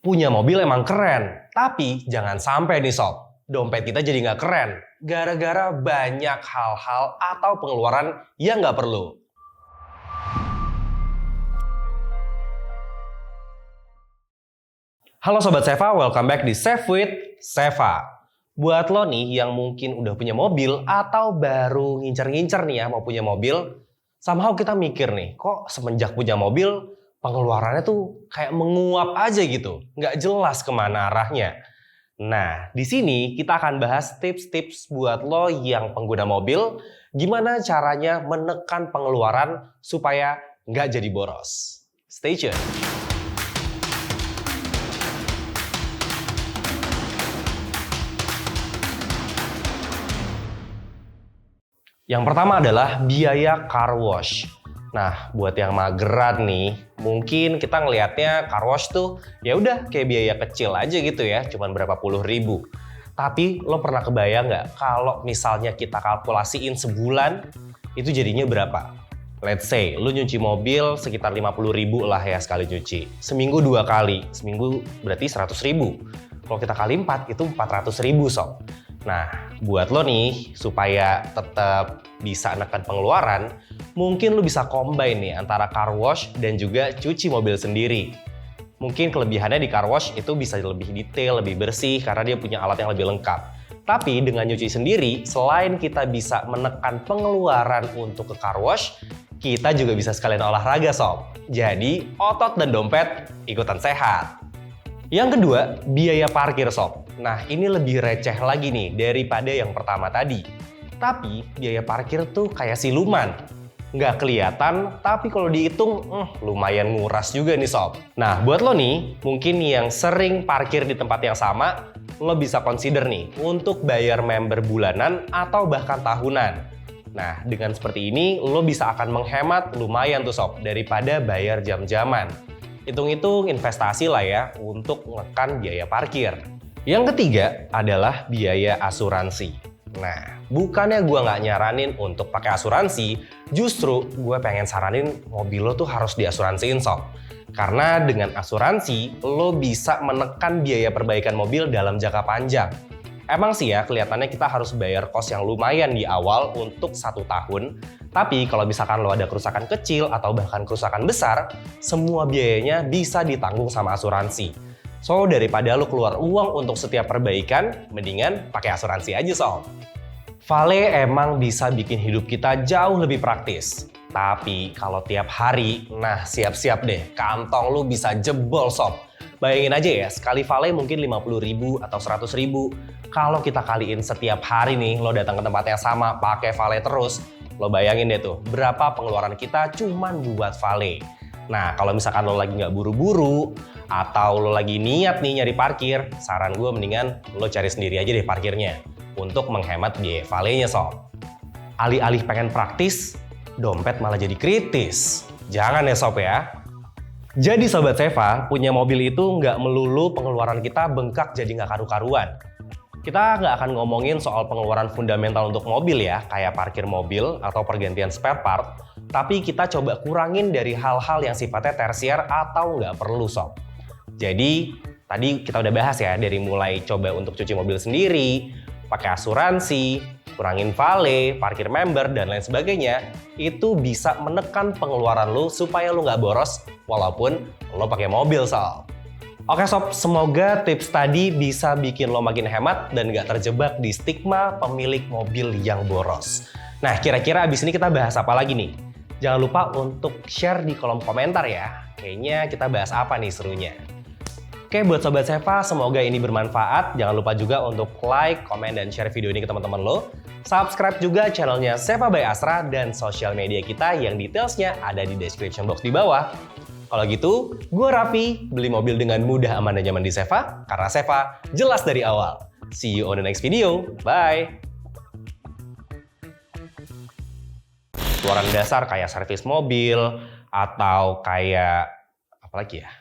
Punya mobil emang keren, tapi jangan sampai nih sob, dompet kita jadi nggak keren gara-gara banyak hal-hal atau pengeluaran yang nggak perlu. Halo Sobat Seva, welcome back di Save with Seva. Buat lo nih yang mungkin udah punya mobil atau baru ngincer-ngincer nih ya mau punya mobil, somehow kita mikir nih, kok semenjak punya mobil pengeluarannya tuh kayak menguap aja gitu, nggak jelas kemana arahnya. Nah, di sini kita akan bahas tips-tips buat lo yang pengguna mobil, gimana caranya menekan pengeluaran supaya nggak jadi boros. Stay tune! Yang pertama adalah biaya car wash. Nah, buat yang mageran nih, mungkin kita ngelihatnya car wash tuh ya udah kayak biaya kecil aja gitu ya, cuman berapa puluh ribu. Tapi lo pernah kebayang nggak kalau misalnya kita kalkulasiin sebulan itu jadinya berapa? Let's say lo nyuci mobil sekitar 50 ribu lah ya sekali nyuci. Seminggu 2 kali, seminggu berarti 100 ribu. Kalau kita kali 4 itu 400 ribu sob. Nah, buat lo nih, supaya tetap bisa menekan pengeluaran, mungkin lo bisa combine nih antara car wash dan juga cuci mobil sendiri. Mungkin kelebihannya di car wash itu bisa lebih detail, lebih bersih, karena dia punya alat yang lebih lengkap. Tapi dengan nyuci sendiri, selain kita bisa menekan pengeluaran untuk ke car wash, kita juga bisa sekalian olahraga sob. Jadi, otot dan dompet ikutan sehat. Yang kedua, biaya parkir sob. Nah, ini lebih receh lagi nih daripada yang pertama tadi. Tapi, biaya parkir tuh kayak siluman. Nggak kelihatan, tapi kalau dihitung, lumayan nguras juga nih sob. Nah, buat lo nih, mungkin yang sering parkir di tempat yang sama, lo bisa consider nih untuk bayar member bulanan atau bahkan tahunan. Nah, dengan seperti ini, lo bisa akan menghemat lumayan tuh sob, daripada bayar jam-jaman. Hitung-hitung investasi lah ya untuk menekan biaya parkir. Yang ketiga adalah biaya asuransi. Nah, bukannya gue nggak nyaranin untuk pakai asuransi, justru gue pengen saranin mobil lo tuh harus diasuransiin sob. Karena dengan asuransi, lo bisa menekan biaya perbaikan mobil dalam jangka panjang. Emang sih ya, kelihatannya kita harus bayar kos yang lumayan di awal untuk 1 tahun. Tapi kalau misalkan lo ada kerusakan kecil atau bahkan kerusakan besar, semua biayanya bisa ditanggung sama asuransi. So, daripada lo keluar uang untuk setiap perbaikan, mendingan pakai asuransi aja sob. Vale emang bisa bikin hidup kita jauh lebih praktis. Tapi kalau tiap hari, nah siap-siap deh, kantong lo bisa jebol sob. Bayangin aja ya, sekali Vale mungkin 50 ribu atau 100 ribu. Kalau kita kaliin setiap hari nih, lo datang ke tempat yang sama, pakai Vale terus, lo bayangin deh tuh, berapa pengeluaran kita cuman buat Vale. Nah, kalau misalkan lo lagi nggak buru-buru, atau lo lagi niat nih nyari parkir, saran gue mendingan lo cari sendiri aja deh parkirnya, untuk menghemat biaya Vale-nya sob. Alih-alih pengen praktis, dompet malah jadi kritis. Jangan ya sob ya. Jadi Sobat Seva, punya mobil itu nggak melulu pengeluaran kita bengkak jadi nggak karu-karuan. Kita nggak akan ngomongin soal pengeluaran fundamental untuk mobil ya, kayak parkir mobil atau pergantian spare part, tapi kita coba kurangin dari hal-hal yang sifatnya tersier atau nggak perlu sob. Jadi, tadi kita udah bahas ya, dari mulai coba untuk cuci mobil sendiri, pakai asuransi, kurangin Vale, parkir member, dan lain sebagainya, itu bisa menekan pengeluaran lo supaya lo nggak boros walaupun lo pakai mobil sob. Oke sob, semoga tips tadi bisa bikin lo makin hemat dan nggak terjebak di stigma pemilik mobil yang boros. Nah, kira-kira abis ini kita bahas apa lagi nih? Jangan lupa untuk share di kolom komentar ya. Kayaknya kita bahas apa nih serunya. Oke, buat Sobat Seva, semoga ini bermanfaat. Jangan lupa juga untuk like, komen, dan share video ini ke teman-teman lo. Subscribe juga channelnya Seva by Astra dan sosial media kita yang detailsnya ada di description box di bawah. Kalau gitu, gue Raffi, beli mobil dengan mudah, aman, dan nyaman di Seva, karena Seva jelas dari awal. See you on the next video. Bye! Pengeluaran dasar kayak servis mobil, atau kayak apa lagi ya?